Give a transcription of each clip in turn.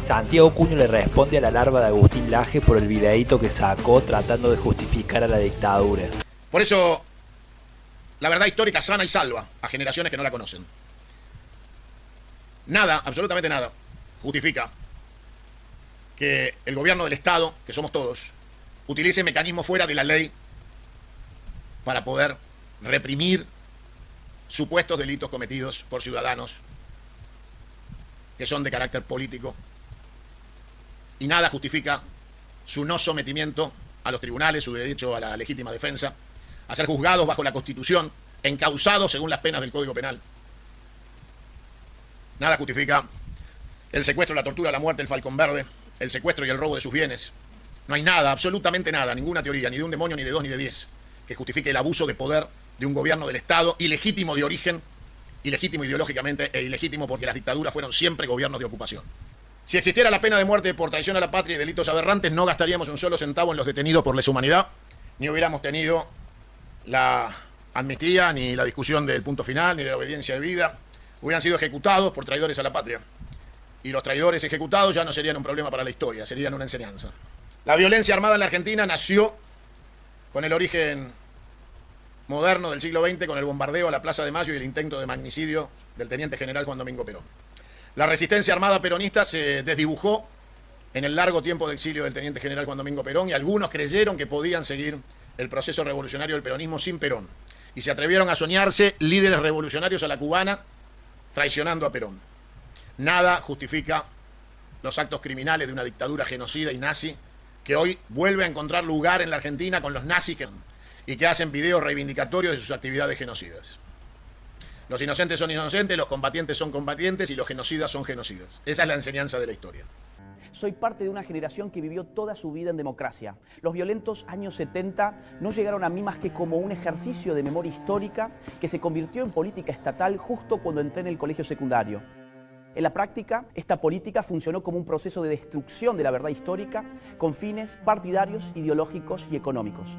Santiago Cuño le responde a la larva de Agustín Laje por el videíto que sacó tratando de justificar a la dictadura. Por eso, la verdad histórica sana y salva a generaciones que no la conocen. Nada, absolutamente nada, justifica que el gobierno del Estado, que somos todos, utilice mecanismos fuera de la ley para poder reprimir supuestos delitos cometidos por ciudadanos que son de carácter político. Y nada justifica su no sometimiento a los tribunales, su derecho a la legítima defensa, a ser juzgados bajo la Constitución, encausados según las penas del Código Penal. Nada justifica el secuestro, la tortura, la muerte, el Falcón Verde, el secuestro y el robo de sus bienes. No hay nada, absolutamente nada, ninguna teoría, ni de un demonio, ni de dos, ni de 10, que justifique el abuso de poder de un gobierno del Estado, ilegítimo de origen, ilegítimo ideológicamente e ilegítimo porque las dictaduras fueron siempre gobiernos de ocupación. Si existiera la pena de muerte por traición a la patria y delitos aberrantes, no gastaríamos un solo centavo en los detenidos por lesa humanidad, ni hubiéramos tenido la amnistía, ni la discusión del punto final, ni de la obediencia de vida. Hubieran sido ejecutados por traidores a la patria. Y los traidores ejecutados ya no serían un problema para la historia, serían una enseñanza. La violencia armada en la Argentina nació con el origen moderno del siglo XX, con el bombardeo a la Plaza de Mayo y el intento de magnicidio del teniente general Juan Domingo Perón. La resistencia armada peronista se desdibujó en el largo tiempo de exilio del teniente general Juan Domingo Perón y algunos creyeron que podían seguir el proceso revolucionario del peronismo sin Perón. Y se atrevieron a soñarse líderes revolucionarios a la cubana traicionando a Perón. Nada justifica los actos criminales de una dictadura genocida y nazi que hoy vuelve a encontrar lugar en la Argentina con los nazis y que hacen videos reivindicatorios de sus actividades genocidas. Los inocentes son inocentes, los combatientes son combatientes y los genocidas son genocidas. Esa es la enseñanza de la historia. Soy parte de una generación que vivió toda su vida en democracia. Los violentos años 70 no llegaron a mí más que como un ejercicio de memoria histórica que se convirtió en política estatal justo cuando entré en el colegio secundario. En la práctica, esta política funcionó como un proceso de destrucción de la verdad histórica con fines partidarios, ideológicos y económicos.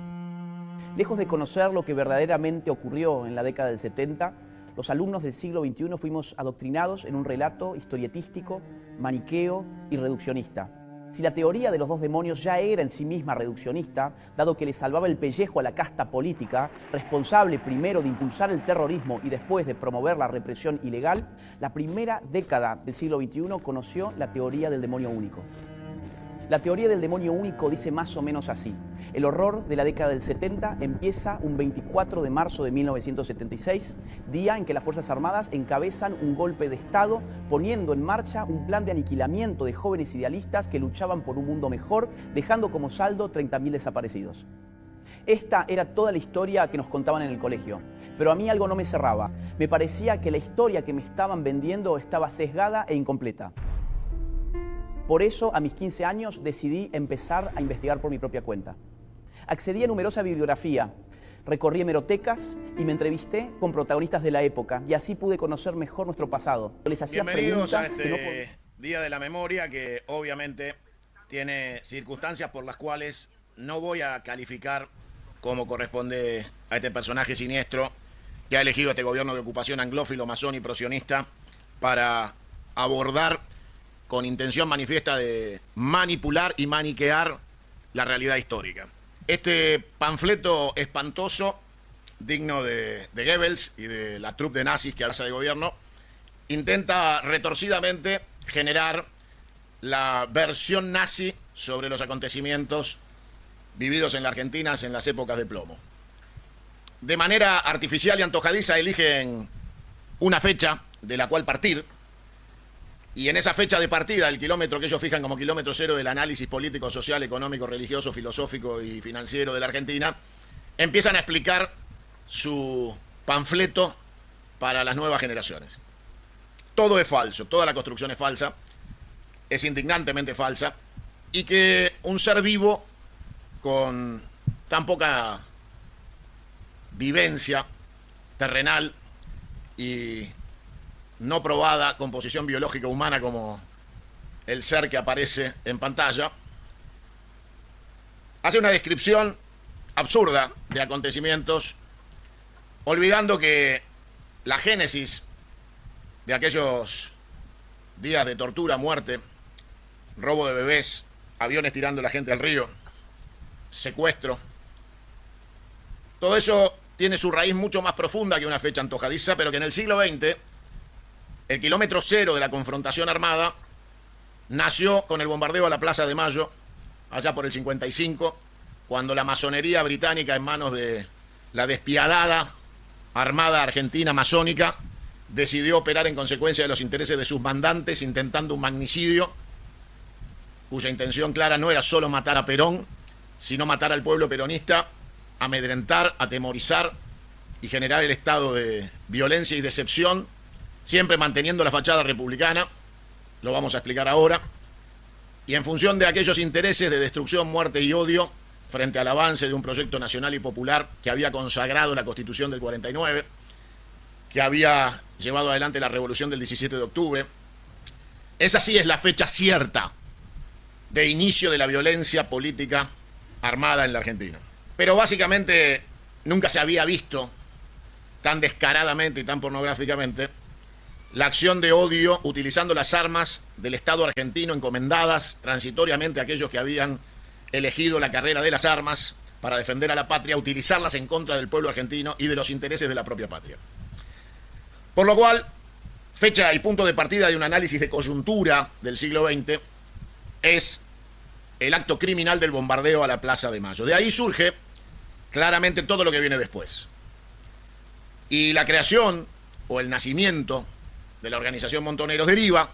Lejos de conocer lo que verdaderamente ocurrió en la década del 70, los alumnos del siglo XXI fuimos adoctrinados en un relato historietístico, maniqueo y reduccionista. Si la teoría de los dos demonios ya era en sí misma reduccionista, dado que le salvaba el pellejo a la casta política, responsable primero de impulsar el terrorismo y después de promover la represión ilegal, la primera década del siglo XXI conoció la teoría del demonio único. La teoría del demonio único dice más o menos así. El horror de la década del 70 empieza un 24 de marzo de 1976, día en que las Fuerzas Armadas encabezan un golpe de Estado, poniendo en marcha un plan de aniquilamiento de jóvenes idealistas que luchaban por un mundo mejor, dejando como saldo 30.000 desaparecidos. Esta era toda la historia que nos contaban en el colegio, pero a mí algo no me cerraba. Me parecía que la historia que me estaban vendiendo estaba sesgada e incompleta. Por eso, a mis 15 años, decidí empezar a investigar por mi propia cuenta. Accedí a numerosa bibliografía, recorrí hemerotecas y me entrevisté con protagonistas de la época, y así pude conocer mejor nuestro pasado. Les hacía Bienvenidos a preguntas este Día de la Memoria, que obviamente tiene circunstancias por las cuales no voy a calificar como corresponde a este personaje siniestro que ha elegido este gobierno de ocupación anglófilo, masón y prosionista para abordar con intención manifiesta de manipular y maniquear la realidad histórica. Este panfleto espantoso, digno de Goebbels y de la troupe de nazis que alza de gobierno, intenta retorcidamente generar la versión nazi sobre los acontecimientos vividos en la Argentina en las épocas de plomo. De manera artificial y antojadiza eligen una fecha de la cual partir, y en esa fecha de partida, el kilómetro que ellos fijan como kilómetro cero del análisis político, social, económico, religioso, filosófico y financiero de la Argentina, empiezan a explicar su panfleto para las nuevas generaciones. Todo es falso, toda la construcción es falsa, es indignantemente falsa, y que un ser vivo con tan poca vivencia terrenal y no probada composición biológica humana como el ser que aparece en pantalla, hace una descripción absurda de acontecimientos, olvidando que la génesis de aquellos días de tortura, muerte robo de bebés, aviones tirando a la gente al río, secuestro. Todo eso tiene su raíz mucho más profunda que una fecha antojadiza, pero que en el siglo XX, el kilómetro cero de la confrontación armada nació con el bombardeo a la Plaza de Mayo, allá por el 55, cuando la masonería británica, en manos de la despiadada Armada Argentina masónica, decidió operar en consecuencia de los intereses de sus mandantes, intentando un magnicidio cuya intención clara no era solo matar a Perón, sino matar al pueblo peronista, amedrentar, atemorizar y generar el estado de violencia y decepción, siempre manteniendo la fachada republicana, lo vamos a explicar ahora, y en función de aquellos intereses de destrucción, muerte y odio, frente al avance de un proyecto nacional y popular que había consagrado la Constitución del 49, que había llevado adelante la revolución del 17 de octubre. Esa sí es la fecha cierta de inicio de la violencia política armada en la Argentina. Pero básicamente nunca se había visto tan descaradamente y tan pornográficamente la acción de odio utilizando las armas del Estado argentino encomendadas transitoriamente a aquellos que habían elegido la carrera de las armas para defender a la patria, utilizarlas en contra del pueblo argentino y de los intereses de la propia patria. Por lo cual, fecha y punto de partida de un análisis de coyuntura del siglo XX es el acto criminal del bombardeo a la Plaza de Mayo. De ahí surge claramente todo lo que viene después. Y la creación o el nacimiento de la organización Montoneros deriva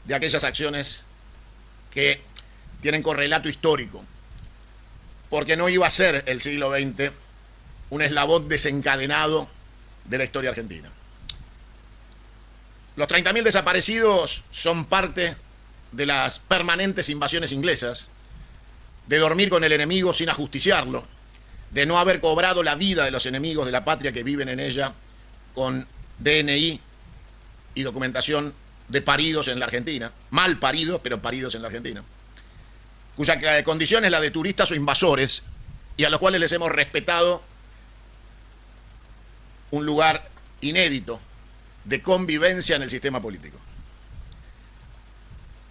de aquellas acciones que tienen correlato histórico, porque no iba a ser el siglo XX un eslabón desencadenado de la historia argentina. Los 30.000 desaparecidos son parte de las permanentes invasiones inglesas, de dormir con el enemigo sin ajusticiarlo, de no haber cobrado la vida de los enemigos de la patria que viven en ella con DNI y documentación de paridos en la Argentina, mal paridos, pero paridos en la Argentina, cuya condición es la de turistas o invasores, y a los cuales les hemos respetado un lugar inédito de convivencia en el sistema político.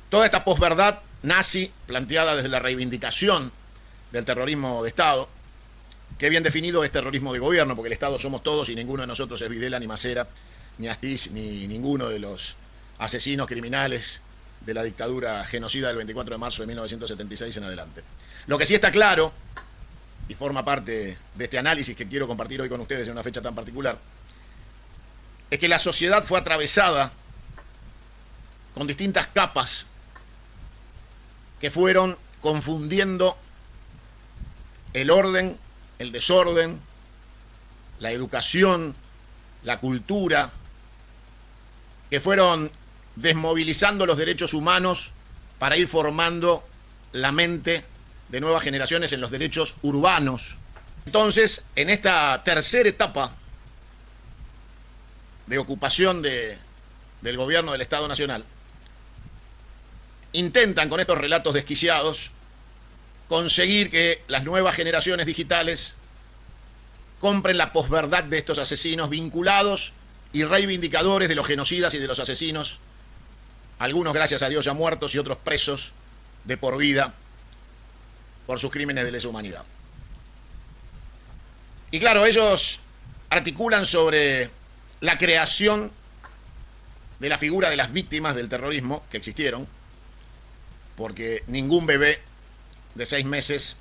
Toda esta posverdad nazi, planteada desde la reivindicación del terrorismo de Estado, que bien definido es terrorismo de gobierno, porque el Estado somos todos y ninguno de nosotros es Videla, ni Macera, ni Astiz, ni ninguno de los asesinos criminales de la dictadura genocida del 24 de marzo de 1976 en adelante. Lo que sí está claro, y forma parte de este análisis que quiero compartir hoy con ustedes en una fecha tan particular, es que la sociedad fue atravesada con distintas capas que fueron confundiendo el orden, el desorden, la educación, la cultura, que fueron desmovilizando los derechos humanos para ir formando la mente de nuevas generaciones en los derechos urbanos. Entonces, en esta tercera etapa de ocupación del gobierno del Estado Nacional, intentan con estos relatos desquiciados conseguir que las nuevas generaciones digitales compren la posverdad de estos asesinos vinculados y reivindicadores de los genocidas y de los asesinos, algunos gracias a Dios ya muertos y otros presos de por vida por sus crímenes de lesa humanidad. Y claro, ellos articulan sobre la creación de la figura de las víctimas del terrorismo que existieron, porque ningún bebé de 6 meses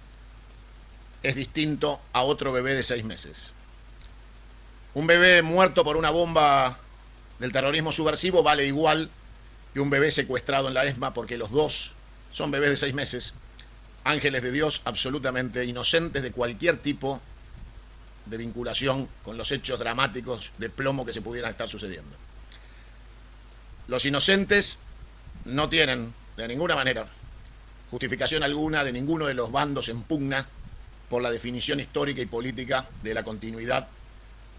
es distinto a otro bebé de 6 meses. Un bebé muerto por una bomba del terrorismo subversivo vale igual que un bebé secuestrado en la ESMA, porque los dos son bebés de 6 meses, ángeles de Dios absolutamente inocentes de cualquier tipo de vinculación con los hechos dramáticos de plomo que se pudieran estar sucediendo. Los inocentes no tienen de ninguna manera justificación alguna de ninguno de los bandos en pugna por la definición histórica y política de la continuidad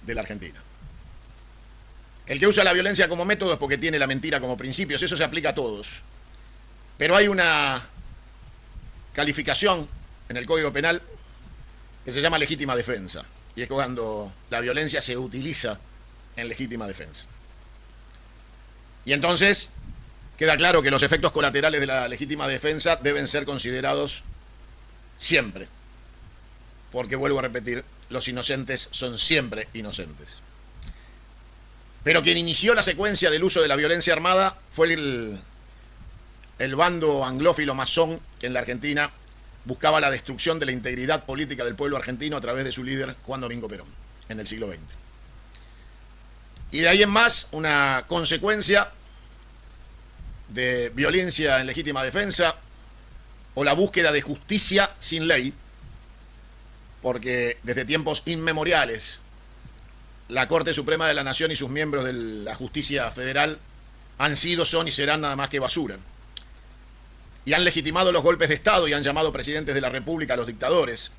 de la Argentina. El que usa la violencia como método es porque tiene la mentira como principios, eso se aplica a todos. Pero hay una calificación en el Código Penal que se llama legítima defensa, y es cuando la violencia se utiliza en legítima defensa. Y entonces, queda claro que los efectos colaterales de la legítima defensa deben ser considerados siempre. Porque, vuelvo a repetir, los inocentes son siempre inocentes. Pero quien inició la secuencia del uso de la violencia armada fue el bando anglófilo masón que en la Argentina buscaba la destrucción de la integridad política del pueblo argentino a través de su líder Juan Domingo Perón en el siglo XX. Y de ahí en más, una consecuencia de violencia en legítima defensa o la búsqueda de justicia sin ley, porque desde tiempos inmemoriales la Corte Suprema de la Nación y sus miembros de la justicia federal han sido, son y serán nada más que basura. Y han legitimado los golpes de Estado y han llamado presidentes de la República a los dictadores.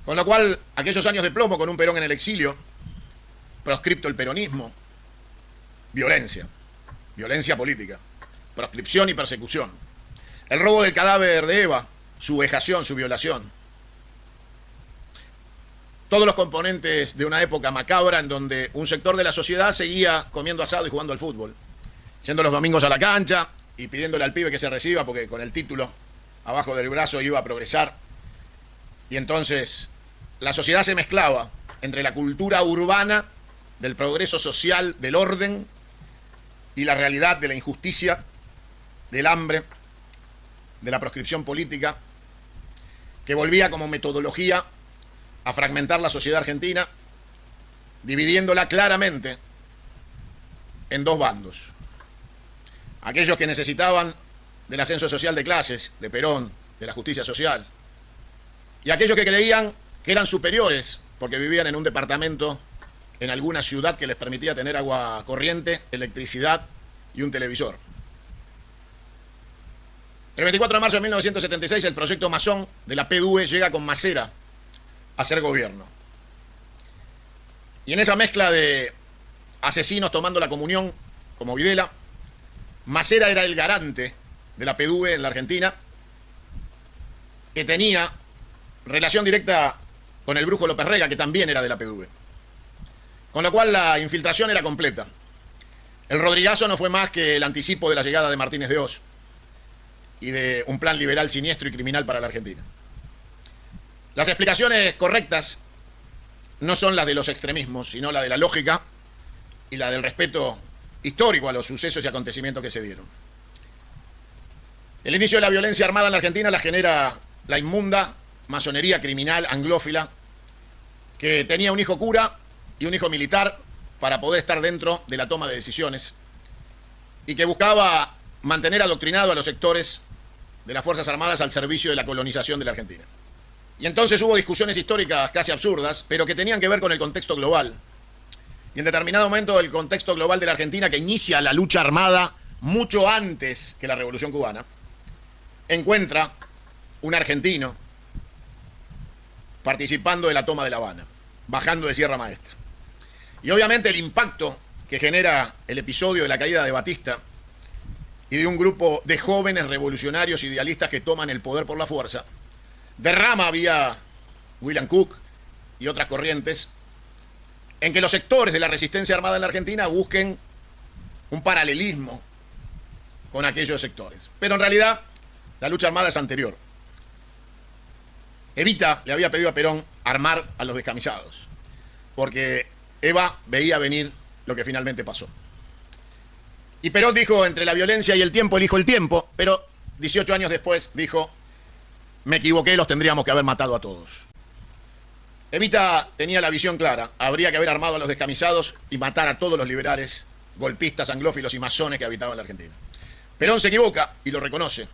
Con lo cual, aquellos años de plomo con un Perón en el exilio, proscripto el peronismo, violencia, violencia política, proscripción y persecución. El robo del cadáver de Eva, su vejación, su violación. Todos los componentes de una época macabra en donde un sector de la sociedad seguía comiendo asado y jugando al fútbol, yendo los domingos a la cancha y pidiéndole al pibe que se reciba porque con el título abajo del brazo iba a progresar. Y entonces la sociedad se mezclaba entre la cultura urbana del progreso social, del orden, y la realidad de la injusticia, del hambre, de la proscripción política, que volvía como metodología a fragmentar la sociedad argentina, dividiéndola claramente en dos bandos. Aquellos que necesitaban del ascenso social de clases, de Perón, de la justicia social, y aquellos que creían que eran superiores porque vivían en un departamento en alguna ciudad que les permitía tener agua corriente, electricidad y un televisor. El 24 de marzo de 1976, el proyecto masón de la PDUE llega con Masera a ser gobierno. Y en esa mezcla de asesinos tomando la comunión, como Videla, Masera era el garante de la PDUE en la Argentina, que tenía relación directa con el brujo López Rega, que también era de la PDUE. Con lo cual la infiltración era completa. El Rodrigazo no fue más que el anticipo de la llegada de Martínez de Oz y de un plan liberal siniestro y criminal para la Argentina. Las explicaciones correctas no son las de los extremismos, sino la de la lógica y la del respeto histórico a los sucesos y acontecimientos que se dieron. El inicio de la violencia armada en la Argentina la genera la inmunda masonería criminal anglófila, que tenía un hijo cura y un hijo militar para poder estar dentro de la toma de decisiones, y que buscaba mantener adoctrinado a los sectores de las Fuerzas Armadas al servicio de la colonización de la Argentina. Y entonces hubo discusiones históricas casi absurdas, pero que tenían que ver con el contexto global. Y en determinado momento el contexto global de la Argentina, que inicia la lucha armada mucho antes que la Revolución Cubana, encuentra un argentino participando de la toma de La Habana, bajando de Sierra Maestra. Y obviamente el impacto que genera el episodio de la caída de Batista y de un grupo de jóvenes revolucionarios idealistas que toman el poder por la fuerza, derrama vía William Cook y otras corrientes en que los sectores de la resistencia armada en la Argentina busquen un paralelismo con aquellos sectores. Pero en realidad la lucha armada es anterior. Evita le había pedido a Perón armar a los descamisados, porque Eva veía venir lo que finalmente pasó. Y Perón dijo: entre la violencia y el tiempo elijo el tiempo, pero 18 años después dijo: me equivoqué, los tendríamos que haber matado a todos. Evita tenía la visión clara: habría que haber armado a los descamisados y matar a todos los liberales, golpistas, anglófilos y masones que habitaban la Argentina. Perón se equivoca y lo reconoce.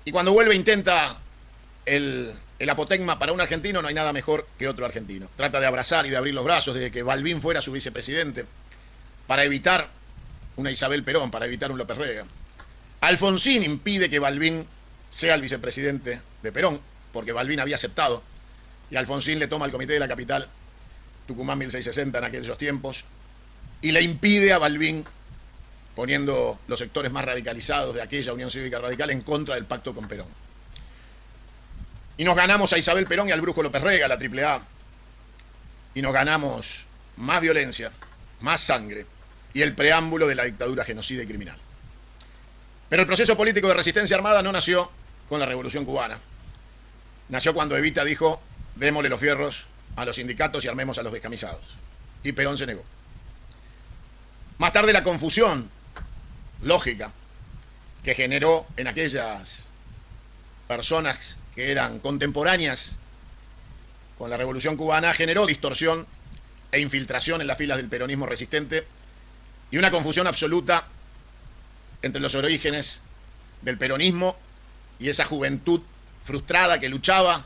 Y cuando vuelve intenta el apotegma para un argentino, no hay nada mejor que otro argentino. Trata de abrazar y de abrir los brazos de que Balbín fuera su vicepresidente para evitar una Isabel Perón, para evitar un López Rega. Alfonsín impide que Balbín sea el vicepresidente de Perón, porque Balbín había aceptado, y Alfonsín le toma el Comité de la Capital, Tucumán 1660 en aquellos tiempos, y le impide a Balbín, poniendo los sectores más radicalizados de aquella Unión Cívica Radical en contra del pacto con Perón. Y nos ganamos a Isabel Perón y al brujo López Rega, la AAA, y nos ganamos más violencia, más sangre y el preámbulo de la dictadura genocida y criminal. Pero el proceso político de resistencia armada no nació con la Revolución Cubana. Nació cuando Evita dijo, démosle los fierros a los sindicatos y armemos a los descamisados. Y Perón se negó. Más tarde la confusión lógica que generó en aquellas personas que eran contemporáneas con la Revolución Cubana generó distorsión e infiltración en las filas del peronismo resistente y una confusión absoluta entre los orígenes del peronismo y esa juventud frustrada que luchaba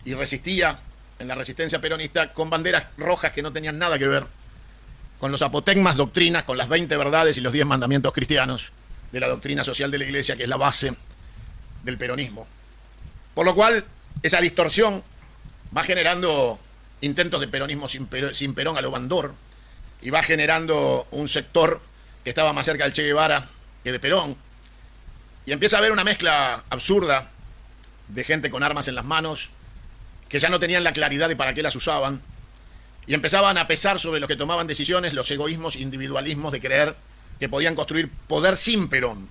y resistía en la resistencia peronista con banderas rojas que no tenían nada que ver con los apotegmas doctrinas, con las 20 verdades y los 10 mandamientos cristianos de la doctrina social de la Iglesia, que es la base del peronismo. Por lo cual, esa distorsión va generando intentos de peronismo sin Perón a lo Bandor y va generando un sector que estaba más cerca del Che Guevara que de Perón. Y empieza a haber una mezcla absurda de gente con armas en las manos que ya no tenían la claridad de para qué las usaban y empezaban a pesar sobre los que tomaban decisiones los egoísmos, individualismos de creer que podían construir poder sin Perón,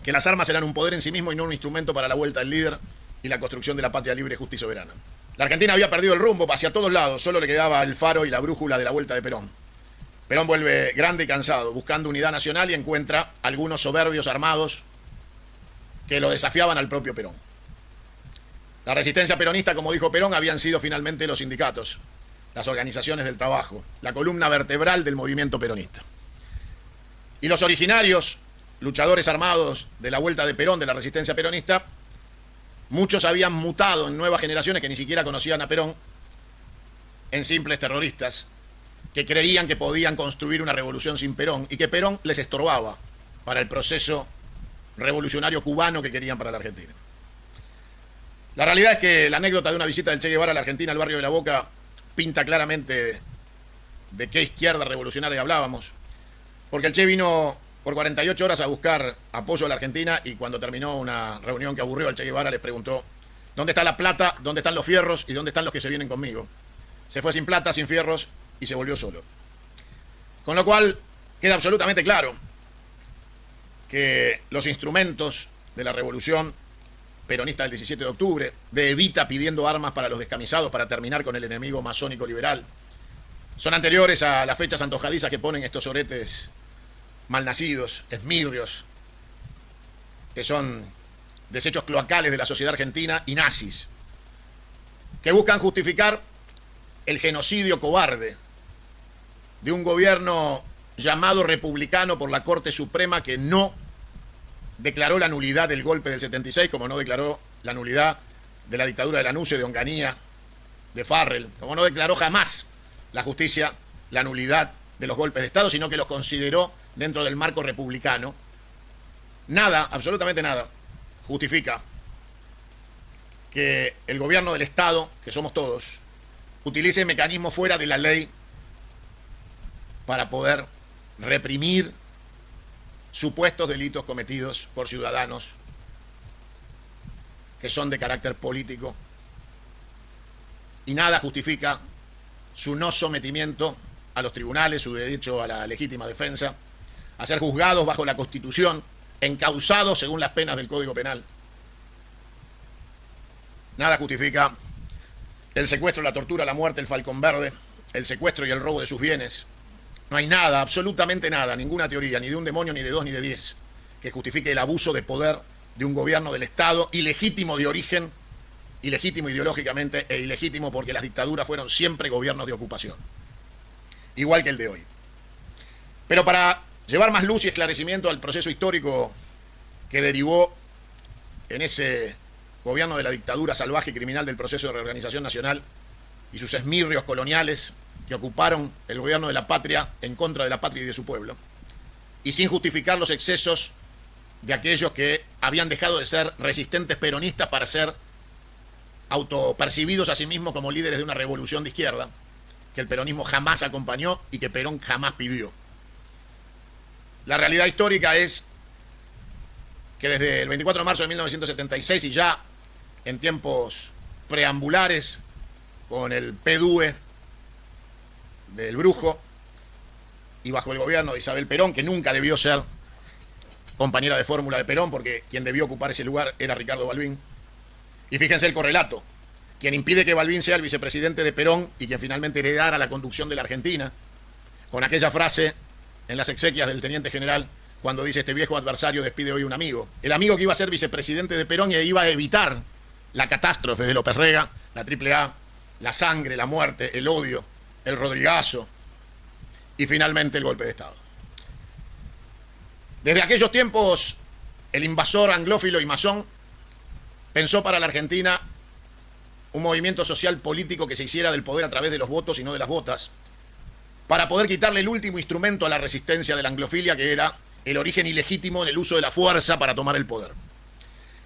que las armas eran un poder en sí mismo y no un instrumento para la vuelta del líder y la construcción de la patria libre, justa y soberana. La Argentina había perdido el rumbo hacia todos lados, solo le quedaba el faro y la brújula de la vuelta de Perón. Perón vuelve grande y cansado, buscando unidad nacional y encuentra algunos soberbios armados que lo desafiaban al propio Perón. La resistencia peronista, como dijo Perón, habían sido finalmente los sindicatos, las organizaciones del trabajo, la columna vertebral del movimiento peronista. Y los originarios, luchadores armados de la vuelta de Perón, de la resistencia peronista, muchos habían mutado en nuevas generaciones que ni siquiera conocían a Perón, en simples terroristas, que creían que podían construir una revolución sin Perón y que Perón les estorbaba para el proceso revolucionario cubano que querían para la Argentina. La realidad es que la anécdota de una visita del Che Guevara a la Argentina, al barrio de La Boca, pinta claramente de qué izquierda revolucionaria hablábamos, porque el Che vino por 48 horas a buscar apoyo a la Argentina y cuando terminó una reunión que aburrió al Che Guevara les preguntó ¿dónde está la plata, dónde están los fierros y dónde están los que se vienen conmigo? Se fue sin plata, sin fierros y se volvió solo. Con lo cual queda absolutamente claro que los instrumentos de la revolución peronista del 17 de octubre, de Evita pidiendo armas para los descamisados para terminar con el enemigo masónico liberal, son anteriores a las fechas antojadizas que ponen estos oretes malnacidos, esmirrios, que son desechos cloacales de la sociedad argentina y nazis, que buscan justificar el genocidio cobarde de un gobierno llamado republicano por la Corte Suprema que no declaró la nulidad del golpe del 76, como no declaró la nulidad de la dictadura de Lanusse, de Onganía, de Farrell, como no declaró jamás la justicia la nulidad de los golpes de Estado, sino que los consideró dentro del marco republicano. Nada, absolutamente nada, justifica que el gobierno del Estado, que somos todos, utilice mecanismos fuera de la ley para poder reprimir supuestos delitos cometidos por ciudadanos que son de carácter político, y nada justifica su no sometimiento a los tribunales, su derecho a la legítima defensa, a ser juzgados bajo la Constitución, encausados según las penas del Código Penal. Nada justifica el secuestro, la tortura, la muerte, el Falcón Verde, el secuestro y el robo de sus bienes. No hay nada, absolutamente nada, ninguna teoría, ni de un demonio, ni de 2, ni de 10, que justifique el abuso de poder de un gobierno del Estado, ilegítimo de origen, ilegítimo ideológicamente e ilegítimo porque las dictaduras fueron siempre gobiernos de ocupación, igual que el de hoy. Pero para llevar más luz y esclarecimiento al proceso histórico que derivó en ese gobierno de la dictadura salvaje y criminal del proceso de reorganización nacional y sus esmirrios coloniales que ocuparon el gobierno de la patria en contra de la patria y de su pueblo, y sin justificar los excesos de aquellos que habían dejado de ser resistentes peronistas para ser autopercibidos a sí mismos como líderes de una revolución de izquierda que el peronismo jamás acompañó y que Perón jamás pidió. La realidad histórica es que desde el 24 de marzo de 1976 y ya en tiempos preambulares con el PDUE del Brujo, y bajo el gobierno de Isabel Perón, que nunca debió ser compañera de fórmula de Perón, porque quien debió ocupar ese lugar era Ricardo Balbín. Y fíjense el correlato, quien impide que Balbín sea el vicepresidente de Perón y quien finalmente heredara la conducción de la Argentina, con aquella frase en las exequias del teniente general, cuando dice: este viejo adversario despide hoy un amigo. El amigo que iba a ser vicepresidente de Perón y iba a evitar la catástrofe de López Rega, la AAA, la sangre, la muerte, el odio, el Rodrigazo y finalmente el golpe de Estado. Desde aquellos tiempos, el invasor anglófilo y masón pensó para la Argentina un movimiento social político que se hiciera del poder a través de los votos y no de las botas, para poder quitarle el último instrumento a la resistencia de la anglofilia, que era el origen ilegítimo en el uso de la fuerza para tomar el poder.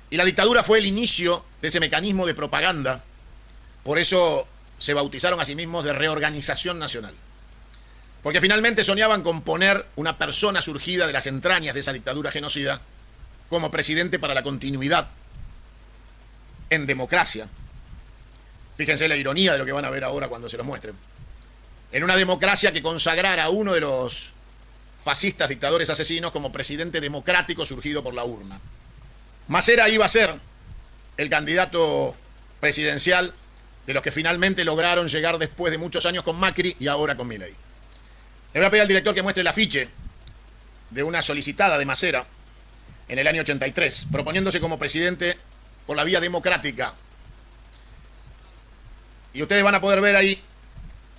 Y la dictadura fue el inicio de ese mecanismo de propaganda. Por eso se bautizaron a sí mismos de Reorganización Nacional. Porque finalmente soñaban con poner una persona surgida de las entrañas de esa dictadura genocida como presidente para la continuidad en democracia. Fíjense la ironía de lo que van a ver ahora cuando se los muestren. En una democracia que consagrara a uno de los fascistas dictadores asesinos como presidente democrático surgido por la urna. Masera iba a ser el candidato presidencial de los que finalmente lograron llegar después de muchos años con Macri y ahora con Milei. Le voy a pedir al director que muestre el afiche de una solicitada de Masera en el año 83, proponiéndose como presidente por la vía democrática. Y ustedes van a poder ver ahí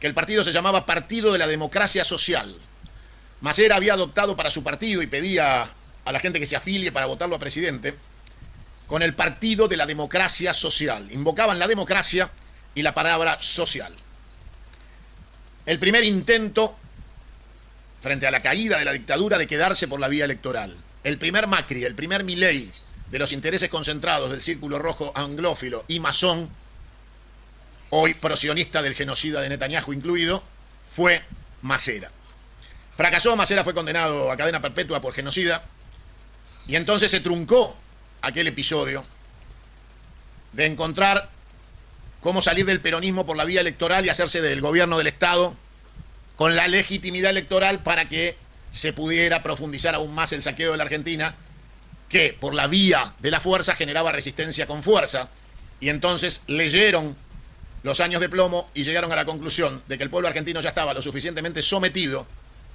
que el partido se llamaba Partido de la Democracia Social. Masera había adoptado para su partido y pedía a la gente que se afilie para votarlo a presidente con el Partido de la Democracia Social. Invocaban la democracia y la palabra social. El primer intento frente a la caída de la dictadura de quedarse por la vía electoral. El primer Macri, el primer Milei de los intereses concentrados del Círculo Rojo anglófilo y masón, hoy prosionista del genocida de Netanyahu incluido, fue Masera. Fracasó, Masera fue condenado a cadena perpetua por genocida y entonces se truncó aquel episodio de encontrar cómo salir del peronismo por la vía electoral y hacerse del gobierno del Estado con la legitimidad electoral para que se pudiera profundizar aún más el saqueo de la Argentina, que por la vía de la fuerza generaba resistencia con fuerza, y entonces leyeron los años de plomo y llegaron a la conclusión de que el pueblo argentino ya estaba lo suficientemente sometido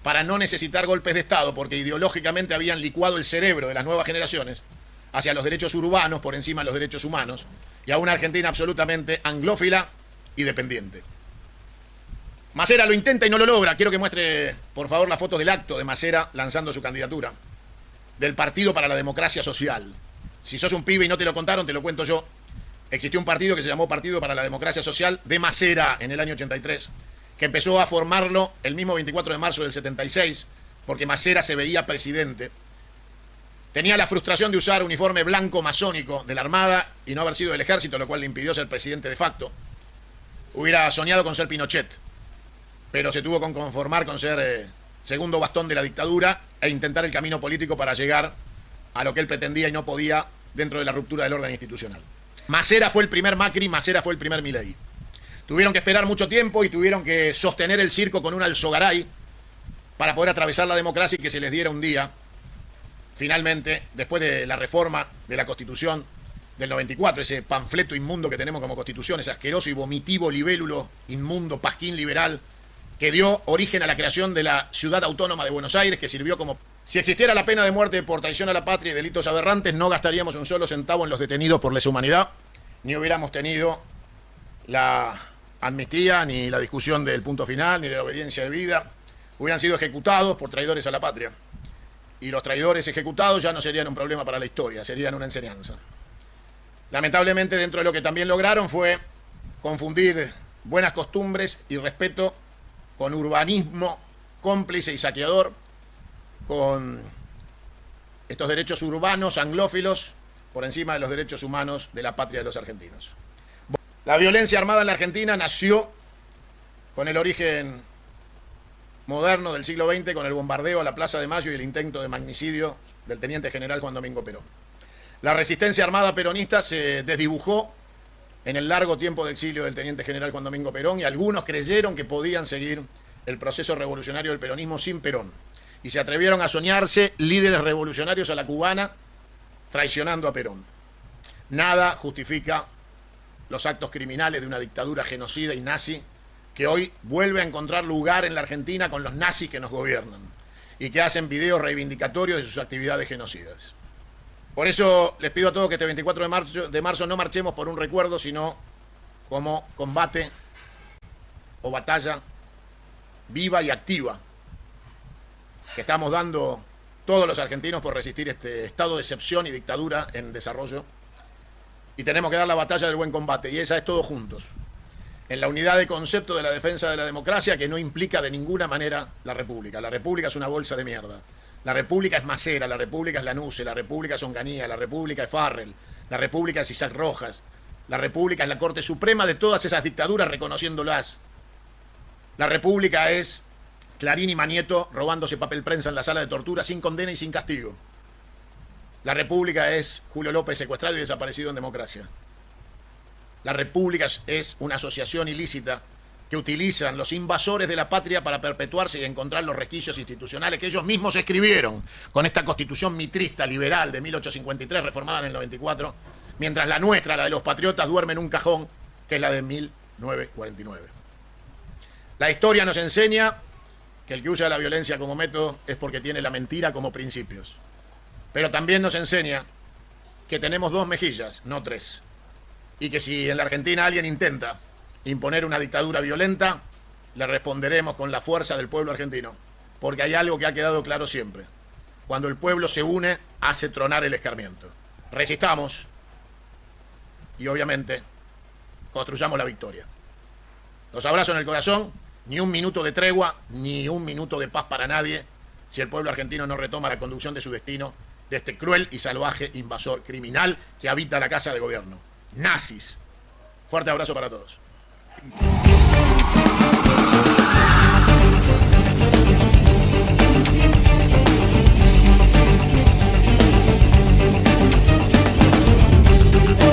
para no necesitar golpes de Estado, porque ideológicamente habían licuado el cerebro de las nuevas generaciones hacia los derechos urbanos por encima de los derechos humanos, y a una Argentina absolutamente anglófila y dependiente. Masera lo intenta y no lo logra. Quiero que muestre, por favor, la foto del acto de Masera lanzando su candidatura del Partido para la Democracia Social. Si sos un pibe y no te lo contaron, te lo cuento yo. Existió un partido que se llamó Partido para la Democracia Social de Masera en el año 83, que empezó a formarlo el mismo 24 de marzo del 76, porque Masera se veía presidente. Tenía la frustración de usar uniforme blanco masónico de la Armada y no haber sido del Ejército, lo cual le impidió ser presidente de facto. Hubiera soñado con ser Pinochet, pero se tuvo que conformar con ser segundo bastón de la dictadura e intentar el camino político para llegar a lo que él pretendía y no podía dentro de la ruptura del orden institucional. Masera fue el primer Macri, Masera fue el primer Milei. Tuvieron que esperar mucho tiempo y tuvieron que sostener el circo con un alzogaray para poder atravesar la democracia y que se les diera un día, finalmente, después de la reforma de la Constitución del 94, ese panfleto inmundo que tenemos como Constitución, ese asqueroso y vomitivo libélulo inmundo, pasquín liberal, que dio origen a la creación de la Ciudad Autónoma de Buenos Aires, que sirvió como... Si existiera la pena de muerte por traición a la patria y delitos aberrantes, no gastaríamos un solo centavo en los detenidos por lesa humanidad, ni hubiéramos tenido la amnistía, ni la discusión del punto final, ni de la obediencia de vida. Hubieran sido ejecutados por traidores a la patria. Y los traidores ejecutados ya no serían un problema para la historia, serían una enseñanza. Lamentablemente, dentro de lo que también lograron fue confundir buenas costumbres y respeto con urbanismo cómplice y saqueador, con estos derechos urbanos anglófilos por encima de los derechos humanos de la patria de los argentinos. La violencia armada en la Argentina nació con el origen moderno del siglo XX, con el bombardeo a la Plaza de Mayo y el intento de magnicidio del teniente general Juan Domingo Perón. La resistencia armada peronista se desdibujó en el largo tiempo de exilio del teniente general Juan Domingo Perón y algunos creyeron que podían seguir el proceso revolucionario del peronismo sin Perón. Y se atrevieron a soñarse líderes revolucionarios a la cubana, traicionando a Perón. Nada justifica los actos criminales de una dictadura genocida y nazi que hoy vuelve a encontrar lugar en la Argentina con los nazis que nos gobiernan y que hacen videos reivindicatorios de sus actividades genocidas. Por eso les pido a todos que este 24 de marzo no marchemos por un recuerdo, sino como combate o batalla viva y activa que estamos dando todos los argentinos por resistir este estado de excepción y dictadura en desarrollo. Y tenemos que dar la batalla del buen combate, y esa es todos juntos, en la unidad de concepto de la defensa de la democracia, que no implica de ninguna manera la república. La república es una bolsa de mierda. La república es Macera, la república es Lanusse, la república es Onganía, la república es Farrell, la república es Isaac Rojas, la república es la Corte Suprema de todas esas dictaduras reconociéndolas. La república es Clarín y Manieto robándose papel prensa en la sala de tortura sin condena y sin castigo. La república es Julio López secuestrado y desaparecido en democracia. La república es una asociación ilícita que utilizan los invasores de la patria para perpetuarse y encontrar los resquicios institucionales que ellos mismos escribieron con esta constitución mitrista liberal de 1853 reformada en el 94, mientras la nuestra, la de los patriotas, duerme en un cajón que es la de 1949. La historia nos enseña que el que usa la violencia como método es porque tiene la mentira como principios. Pero también nos enseña que tenemos dos mejillas, no tres. Y que si en la Argentina alguien intenta imponer una dictadura violenta, le responderemos con la fuerza del pueblo argentino. Porque hay algo que ha quedado claro siempre. Cuando el pueblo se une, hace tronar el escarmiento. Resistamos y obviamente construyamos la victoria. Los abrazo en el corazón, ni un minuto de tregua, ni un minuto de paz para nadie, si el pueblo argentino no retoma la conducción de su destino, de este cruel y salvaje invasor criminal que habita la casa de gobierno. Nazis. Fuerte abrazo para todos.